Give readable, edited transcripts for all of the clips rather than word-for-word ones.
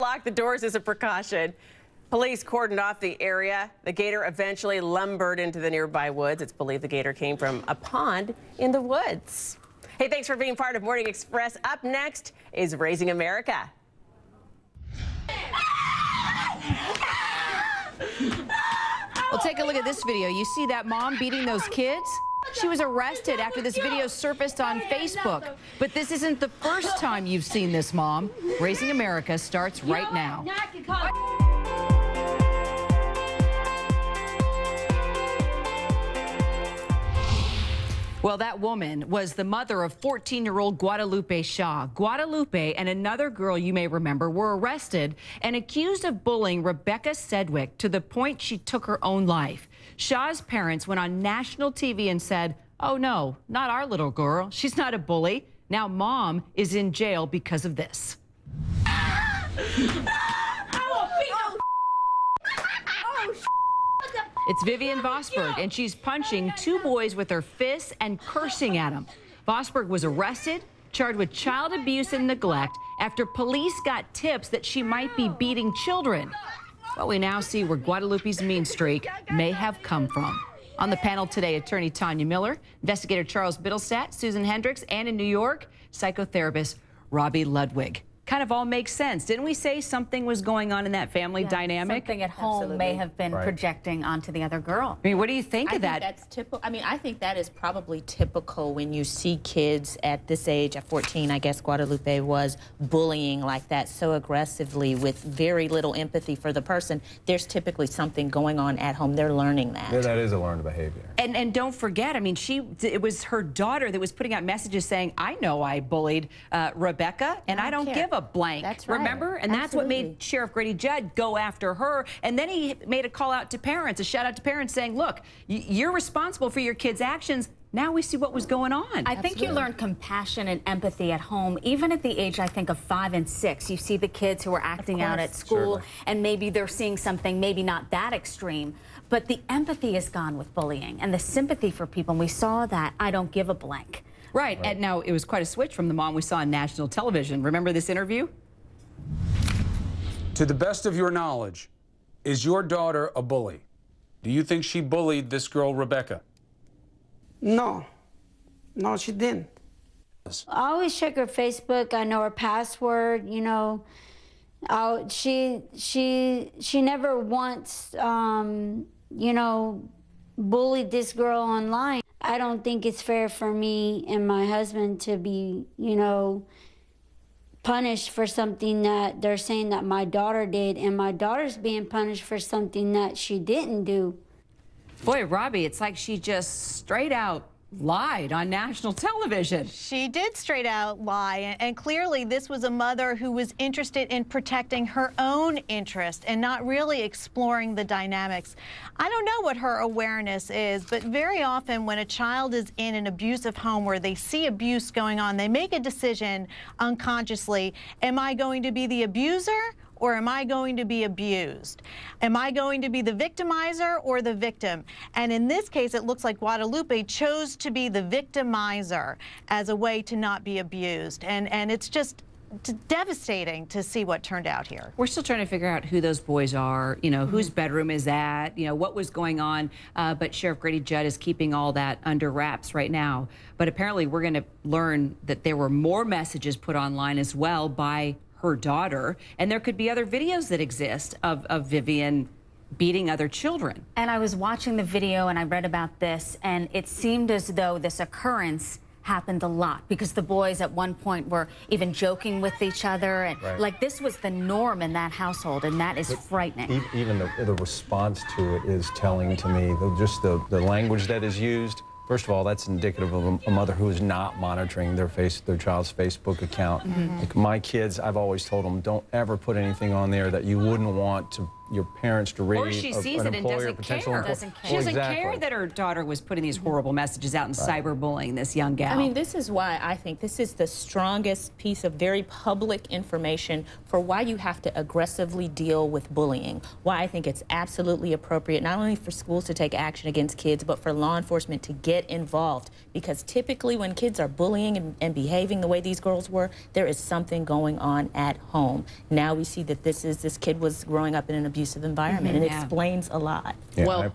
lock the doors as a precaution. Police cordoned off the area. The gator eventually lumbered into the nearby woods. It's believed the gator came from a pond in the woods. Hey, thanks for being part of Morning Express. Up next is Raising America. Well, take a look at this video. You see that mom beating those kids? She was arrested after this video surfaced on Facebook. But this isn't the first time you've seen this mom. Raising America starts right now. Well, that woman was the mother of 14-year-old Guadalupe Shaw. Guadalupe and another girl you may remember were arrested and accused of bullying Rebecca Sedgwick to the point she took her own life. Shaw's parents went on national TV and said, "Oh, no, not our little girl. She's not a bully." Now mom is in jail because of this. It's Vivian Vosberg, and she's punching two boys with her fists and cursing at them. Vosberg was arrested, charged with child abuse and neglect after police got tips that she might be beating children. Well, we now see where Guadalupe's mean streak may have come from. On the panel today, attorney Tanya Miller, investigator Charles Biddlestat, Susan Hendricks, and in New York, psychotherapist Robbie Ludwig. Kind of all makes sense. Didn't we say something was going on in that family dynamic? Something at home may have been projecting onto the other girl. I mean, what do you think of that? That's typical. I mean, I think that is probably typical when you see kids at this age, at 14, I guess Guadalupe was, bullying like that so aggressively with very little empathy for the person. There's typically something going on at home. They're learning that. Yeah, that is a learned behavior. And don't forget, I mean, it was her daughter that was putting out messages saying, "I know I bullied Rebecca, and I don't give a blank." That's right. Remember? And that's what made Sheriff Grady Judd go after her. And then he made a call out to parents, a shout out to parents saying, look, you're responsible for your kids' actions. Now we see what was going on. I think you learn compassion and empathy at home, even at the age, I think, of 5 and 6. You see the kids who are acting out at school, and maybe they're seeing something maybe not that extreme, but the empathy is gone with bullying and the sympathy for people. And we saw that, I don't give a blank. Right. And now it was quite a switch from the mom we saw on national television. Remember this interview? To the best of your knowledge, is your daughter a bully? Do you think she bullied this girl, Rebecca? No. No, she didn't. I always check her Facebook. I know her password, you know. She never once, you know, bullied this girl online. I don't think it's fair for me and my husband to be, you know, punished for something that they're saying that my daughter did, and my daughter's being punished for something that she didn't do. Boy, Robbie, it's like she just straight out lied on national television. She did straight out lie, and clearly this was a mother who was interested in protecting her own interest and not really exploring the dynamics. I don't know what her awareness is, but very often when a child is in an abusive home where they see abuse going on, they make a decision unconsciously. Am I going to be the abuser, or am I going to be abused? Am I going to be the victimizer or the victim? And in this case, it looks like Guadalupe chose to be the victimizer as a way to not be abused. And it's just devastating to see what turned out here. We're still trying to figure out who those boys are, you know, whose bedroom is that, you know, what was going on. But Sheriff Grady Judd is keeping all that under wraps right now. But apparently we're going to learn that there were more messages put online as well by her daughter, and there could be other videos that exist of Vivian beating other children. And I was watching the video and I read about this, and it seemed as though this occurrence happened a lot because the boys at one point were even joking with each other, and like this was the norm in that household, and that is frightening. Even the response to it is telling to me, just the language that is used. First of all, that's indicative of a mother who is not monitoring their child's Facebook account. Like my kids, I've always told them, don't ever put anything on there that you wouldn't want to your parents to read. Or she sees an it and employer, doesn't potential care. employer. She doesn't Exactly. care that her daughter was putting these horrible messages out and cyberbullying this young gal. I mean, this is why I think this is the strongest piece of very public information for why you have to aggressively deal with bullying. Why I think it's absolutely appropriate, not only for schools to take action against kids, but for law enforcement to get involved. Because typically when kids are bullying and behaving the way these girls were, there is something going on at home. Now we see that this kid was growing up in an abusive environment, and it explains a lot. Yeah, well,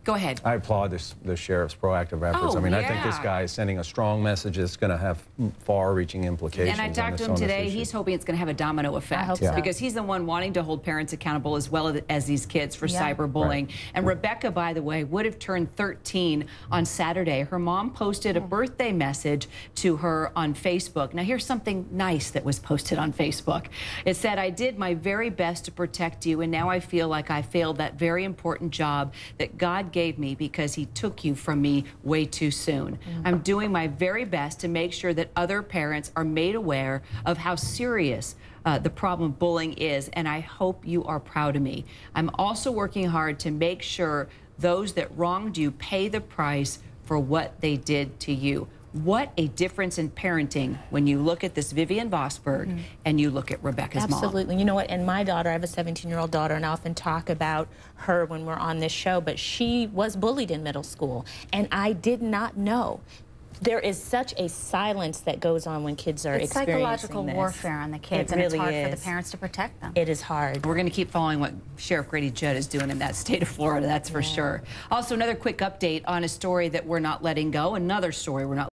go ahead. I applaud the sheriff's proactive efforts. Oh, I mean, I think this yeah. guy is sending a strong message that's going to have far-reaching implications. And I talked to him today. He's hoping it's going to have a domino effect. I hope so. Because he's the one wanting to hold parents accountable as well as these kids for cyberbullying. Right. And Rebecca, by the way, would have turned 13 on Saturday. Her mom posted a birthday message to her on Facebook. Now, here's something nice that was posted on Facebook. It said, "I did my very best to protect you, and now I feel like I failed that very important job that God gave me because he took you from me way too soon. I'm doing my very best to make sure that other parents are made aware of how serious the problem bullying is, and I hope you are proud of me. I'm also working hard to make sure those that wronged you pay the price for what they did to you." What a difference in parenting when you look at this Vivian Vosberg and you look at Rebecca's mom. Absolutely. You know what? And my daughter, I have a 17-year-old daughter, and I often talk about her when we're on this show, but she was bullied in middle school, and I did not know. There is such a silence that goes on when kids are experiencing psychological warfare on the kids, It and it's really hard for is. the parents to protect them. It is hard. We're going to keep following what Sheriff Grady Judd is doing in that state of Florida, that's for sure. Also, another quick update on a story that we're not letting go, another story we're not